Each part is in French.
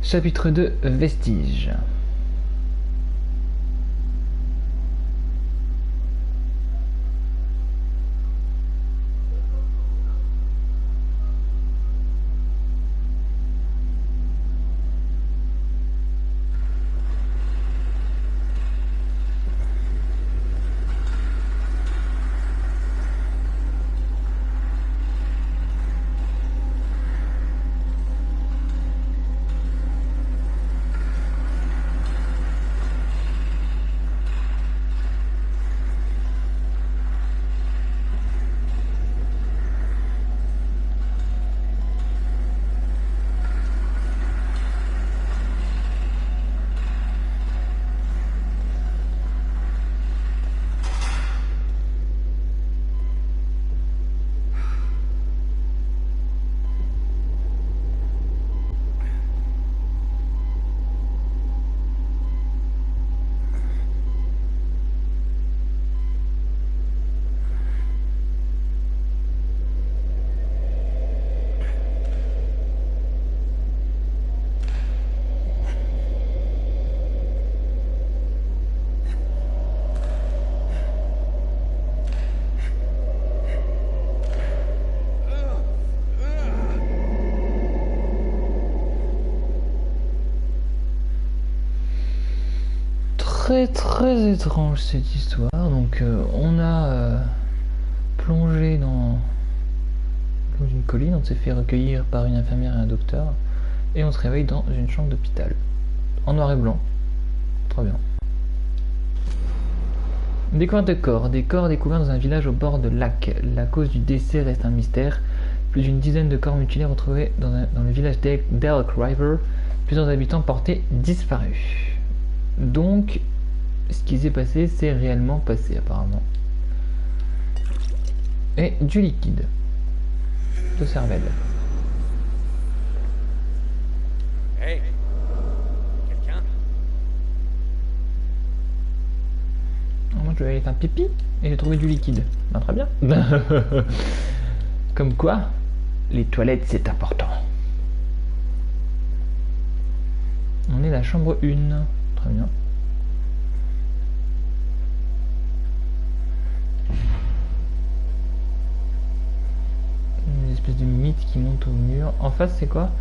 Chapitre 2, Vestiges. Très étrange cette histoire. Donc on a plongé dans une colline, on s'est fait recueillir par une infirmière et un docteur, et on se réveille dans une chambre d'hôpital. En noir et blanc. Très bien. Découverte de corps. Des corps découverts dans un village au bord de lac. La cause du décès reste un mystère. Plus d'une dizaine de corps mutilés retrouvés dans le village d'Elk River. Plusieurs habitants portés disparus. Donc, ce qui s'est passé, c'est réellement passé apparemment. Et du liquide de cervelle. Hey, quelqu'un? Moi je vais aller faire pipi et j'ai trouvé du liquide. Ben, très bien. Comme quoi, les toilettes c'est important. On est la chambre 1. Très bien. Une espèce de mythe qui monte au mur. En face, c'est quoi?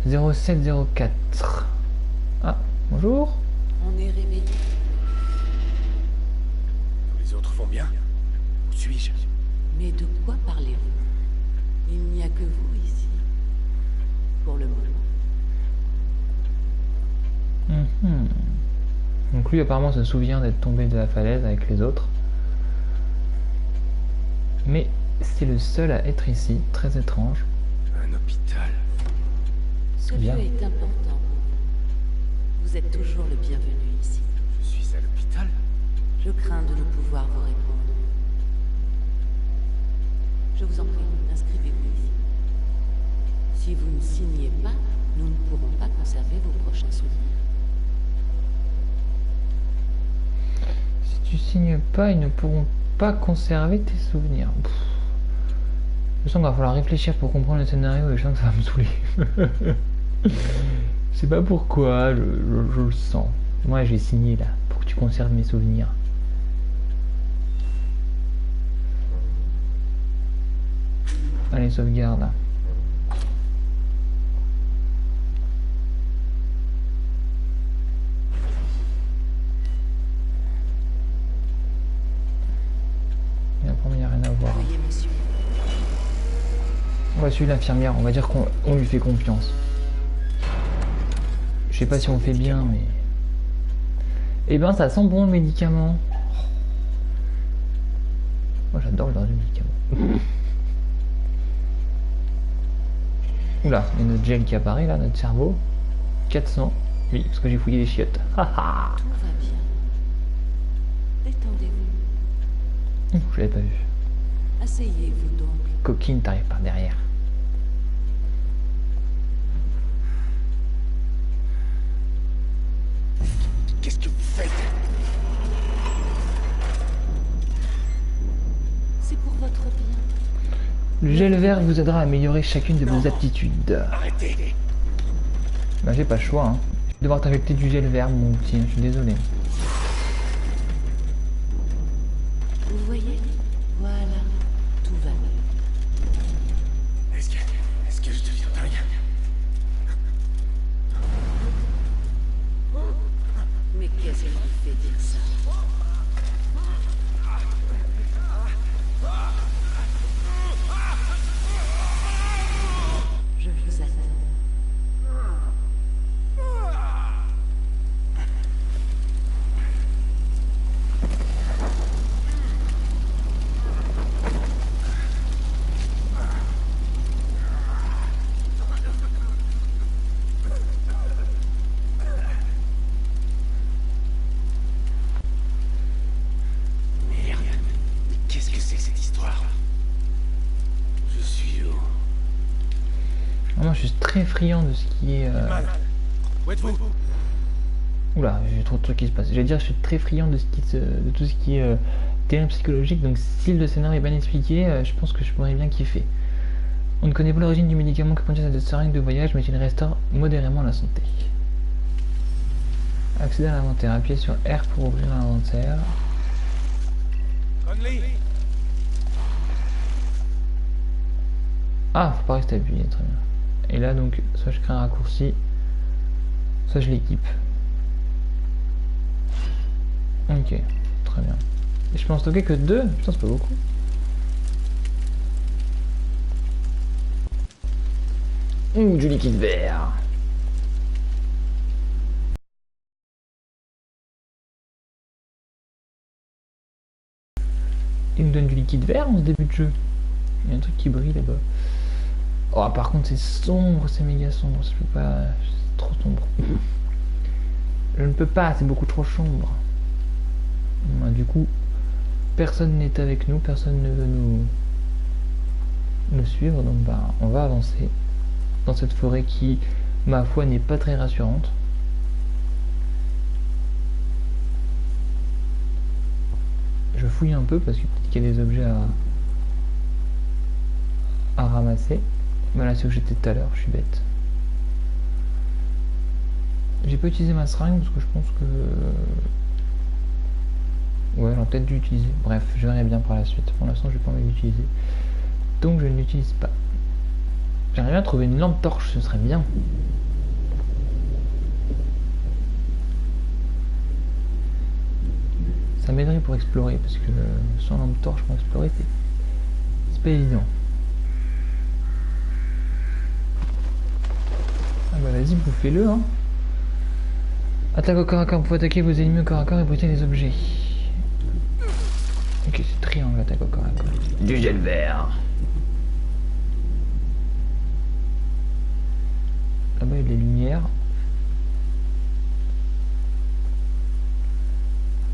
0704. Ah, bonjour. On est réveillé. Tous les autres vont bien? Où suis-je? Mais de quoi parlez-vous? Il n'y a que vous ici. Pour le moment. Donc lui apparemment se souvient d'être tombé de la falaise avec les autres. Mais c'est le seul à être ici, très étrange. Un hôpital. Ce lieu Bien. est important. Vous êtes toujours le bienvenu ici. Je suis à l'hôpital? Je crains de ne pouvoir vous répondre. Je vous en prie, inscrivez-vous ici. Si vous ne signez pas, nous ne pourrons pas conserver vos prochains souvenirs. Si tu signes pas, ils ne pourront pas conserver tes souvenirs. Pff. Je sens qu'il va falloir réfléchir pour comprendre le scénario et je sens que ça va me saouler. Je sais pas pourquoi, je le sens. Moi j'ai signé là, pour que tu conserves mes souvenirs. Allez, sauvegarde. Et après, il n'y a rien à voir. Veuillez me suivre. On va suivre l'infirmière, on va dire qu'on lui fait confiance. Je sais pas si on fait bien, mais... Eh ben, ça sent bon le médicament. Moi, j'adore le médicament. Oula, il y a notre gel qui apparaît là, notre cerveau. 400. Oui, parce que j'ai fouillé les chiottes. Haha. Tout va bien. Détendez-vous. Je l'avais pas vu. Asseyez-vous donc. Coquine, t'arrives par derrière. Qu'est-ce que vous faites? C'est pour votre bien. Le gel vert vous aidera à améliorer chacune de vos aptitudes. Arrêtez! Bah j'ai pas le choix, hein. Je vais devoir t'injecter du gel vert, mon petit, je suis désolé. Vous voyez? Voilà, tout va mieux. Est-ce que je deviens dingue? Mais qu'est-ce qui vous fait dire ça? Je vous attends. Merde. Mais qu'est-ce que c'est que cette histoire? Je suis où? Moi je suis très friand de ce qui est... Où êtes-vous? Oula, j'ai trop de trucs qui se passent. J'allais dire, je suis très friand de, de tout ce qui est terrain psychologique, donc si le scénario est bien expliqué, je pense que je pourrais bien kiffer. On ne connaît pas l'origine du médicament qui contient cette seringue de voyage, mais il restaure modérément la santé. Accéder à l'inventaire, appuyez sur R pour ouvrir l'inventaire. Conley. Ah, faut pas rester appuyé, très bien. Et là donc, soit je crée un raccourci, soit je l'équipe. Ok, très bien. Et je peux en stocker que 2? Putain, c'est pas beaucoup. Ouh, du liquide vert. Il me donne du liquide vert en ce début de jeu. Il y a un truc qui brille là-bas. Oh, par contre, c'est sombre, c'est méga sombre. Je peux pas. C'est trop sombre. Je ne peux pas, c'est beaucoup trop sombre. Bon, du coup, personne n'est avec nous, personne ne veut nous suivre, donc bah, on va avancer dans cette forêt qui, ma foi, n'est pas très rassurante. Je fouille un peu parce que peut-être qu'il y a des objets à ramasser. Voilà, c'est où j'étais tout à l'heure, je suis bête. J'ai pas utilisé ma seringue parce que je pense que... Ouais, j'aurais peut-être dû utiliser. Bref, je verrai bien par la suite. Pour l'instant, j'ai pas envie d'utiliser. Donc je ne l'utilise pas. J'aimerais bien trouver une lampe torche, ce serait bien. Ça m'aiderait pour explorer, parce que sans lampe torche pour explorer, c'est pas évident. Ah bah vas-y, bouffez-le, hein. Attaque au corps à corps, vous pouvez attaquer vos ennemis au corps à corps et briser les objets. Ok, c'est triangle, attaque au corps à corps. Du gel vert. Là-bas, il y a des lumières.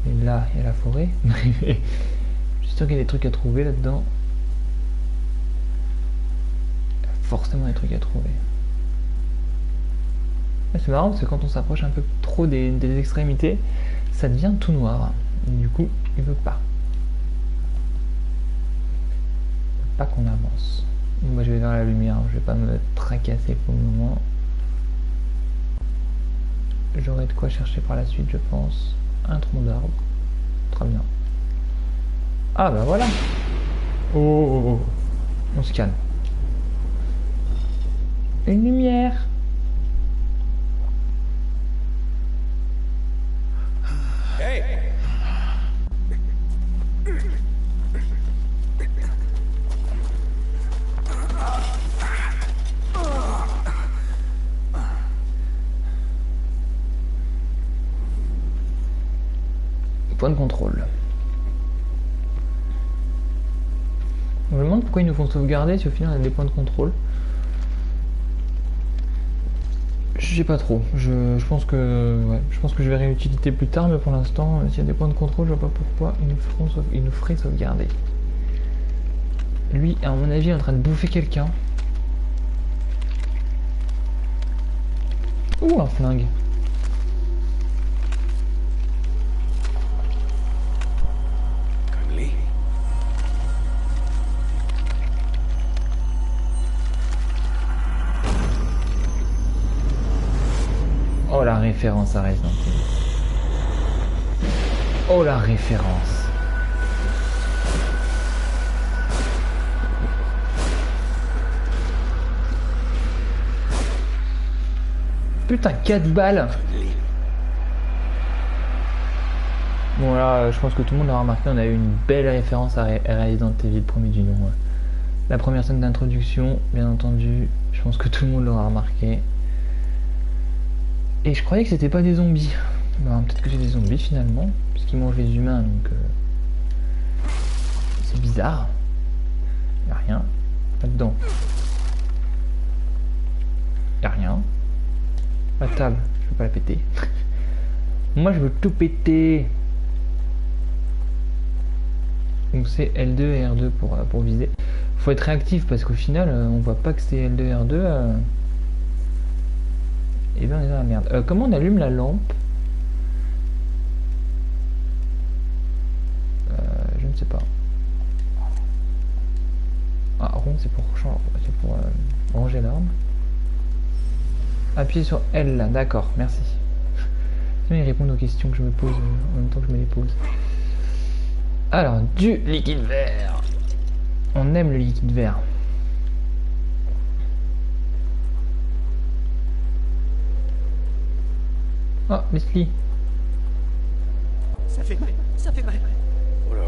Et là, il y a la forêt. Je suis sûr qu'il y a des trucs à trouver là-dedans. Il y a forcément des trucs à trouver. C'est marrant parce que quand on s'approche un peu trop des extrémités, ça devient tout noir. Et du coup, il veut pas. Il veut pas qu'on avance. Moi, je vais vers la lumière. Je vais pas me tracasser pour le moment. J'aurai de quoi chercher par la suite, je pense. Un tronc d'arbre. Très bien. Ah bah voilà. Oh, oh, oh. On se calme. Une lumière. Hey! Point de contrôle. Je me demande pourquoi ils nous font sauvegarder si au final on a des points de contrôle. Je sais pas trop. Je pense que je verrai l'utilité plus tard, mais pour l'instant, s'il y a des points de contrôle, je vois pas pourquoi ils nous feraient sauvegarder. Lui, à mon avis, est en train de bouffer quelqu'un. Ouh, un flingue. Conley. référence à Resident Evil. Oh la référence. Putain, 4 balles. Bon là, je pense que tout le monde l'a remarqué, on a eu une belle référence à Resident Evil, premier du nom. La première scène d'introduction, bien entendu, je pense que tout le monde l'aura remarqué. Et je croyais que c'était pas des zombies. Bah, peut-être que c'est des zombies finalement, puisqu'ils mangent les humains, donc c'est bizarre. Y'a rien. Là-dedans. Y'a rien. La table, je veux pas la péter. Moi je veux tout péter. Donc c'est L2 et R2 pour viser. Faut être réactif parce qu'au final on voit pas que c'est L2 et R2. Et bien on est dans la merde. Comment on allume la lampe? Je ne sais pas. Ah rond c'est pour ranger l'arme. Appuyez sur L là, d'accord, merci. Sinon ils répondent aux questions que je me pose en même temps que je me les pose. Alors, du liquide vert. On aime le liquide vert. Oh, Leslie. Ça fait mal, ça fait mal. Oh là.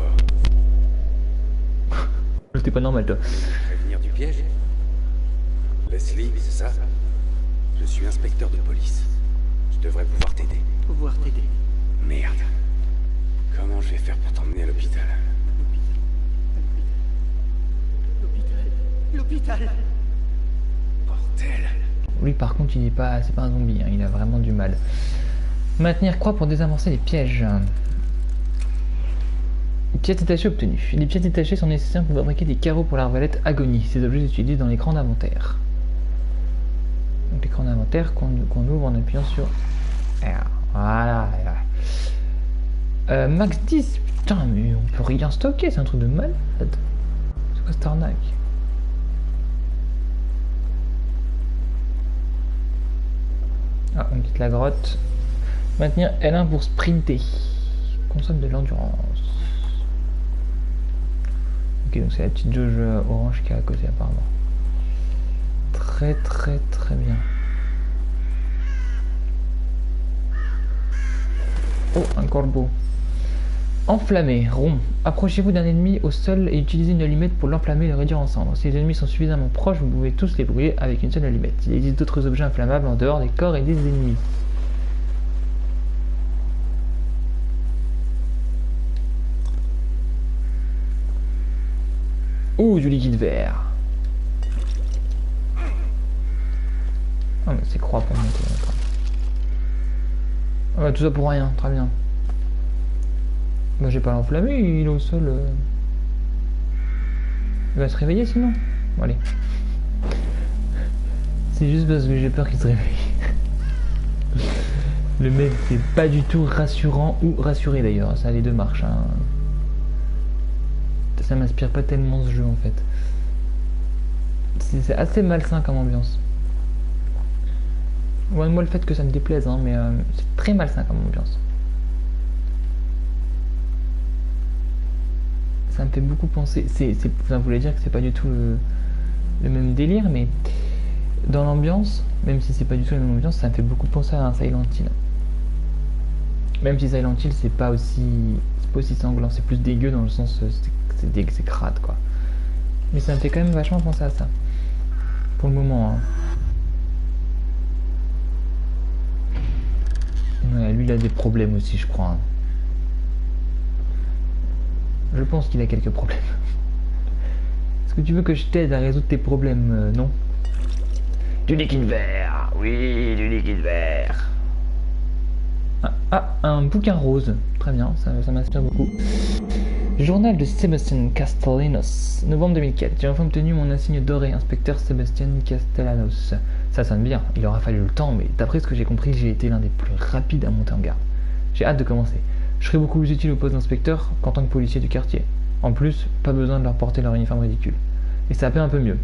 C'était pas normal toi. Prévenir du piège. Leslie, c'est ça? Je suis inspecteur de police. Je devrais pouvoir t'aider. Pouvoir t'aider. Merde. Comment je vais faire pour t'emmener à l'hôpital? L'hôpital. Bordel. Lui par contre il est pas, c'est pas un zombie, hein, il a vraiment du mal. Maintenir croix pour désamorcer les pièges. Pièces détachées obtenues. Les pièces détachées sont nécessaires pour fabriquer des carreaux pour l'arbalète Agonie. Ces objets s'utilisent dans l'écran d'inventaire. Donc l'écran d'inventaire qu'on ouvre en appuyant sur R. Voilà. Max 10. Putain mais on peut rien stocker, c'est un truc de malade. C'est quoi cette arnaque? Ah, on quitte la grotte. Maintenir L1 pour sprinter. Consomme de l'endurance. Ok, donc c'est la petite jauge orange qui est à côté apparemment. Très bien. Oh, un corbeau. Enflammé, rond. Approchez-vous d'un ennemi au sol et utilisez une allumette pour l'enflammer et le réduire en cendres. Si les ennemis sont suffisamment proches, vous pouvez tous les brûler avec une seule allumette. Il existe d'autres objets inflammables en dehors des corps et des ennemis. Oh, du liquide vert. Ah, mais c'est croix pour monter. Ah, bah, tout ça pour rien, très bien. Bah, j'ai pas l'enflammé, il est au sol. Il va se réveiller sinon. Bon, allez. C'est juste parce que j'ai peur qu'il se réveille. Le mec, c'est pas du tout rassurant ou rassuré d'ailleurs. Ça, les deux marches. Hein. Ça m'inspire pas tellement ce jeu en fait. C'est assez malsain comme ambiance. Ouais, moi le fait que ça me déplaise, hein, mais c'est très malsain comme ambiance. Ça me fait beaucoup penser. Enfin, vous voulez dire que c'est pas du tout le même délire, mais dans l'ambiance, même si c'est pas du tout la même ambiance, ça me fait beaucoup penser à un Silent Hill. Même si Silent Hill c'est pas aussi sanglant, c'est plus dégueu dans le sens c'est crade quoi. Mais ça me fait quand même vachement penser à ça. Pour le moment. Hein. Ouais, lui il a des problèmes aussi je crois. Hein. Je pense qu'il a quelques problèmes. Est-ce que tu veux que je t'aide à résoudre tes problèmes? Non. Du liquide vert. Oui, du liquide vert. Ah, un bouquin rose. Très bien, ça m'inspire beaucoup. Journal de Sébastien Castellanos, novembre 2004. J'ai enfin obtenu mon insigne doré, inspecteur Sébastien Castellanos. Ça sonne bien, il aura fallu le temps, mais d'après ce que j'ai compris, j'ai été l'un des plus rapides à monter en garde. J'ai hâte de commencer. Je serai beaucoup plus utile au poste d'inspecteur qu'en tant que policier du quartier. En plus, pas besoin de leur porter leur uniforme ridicule. Et ça paie un peu mieux.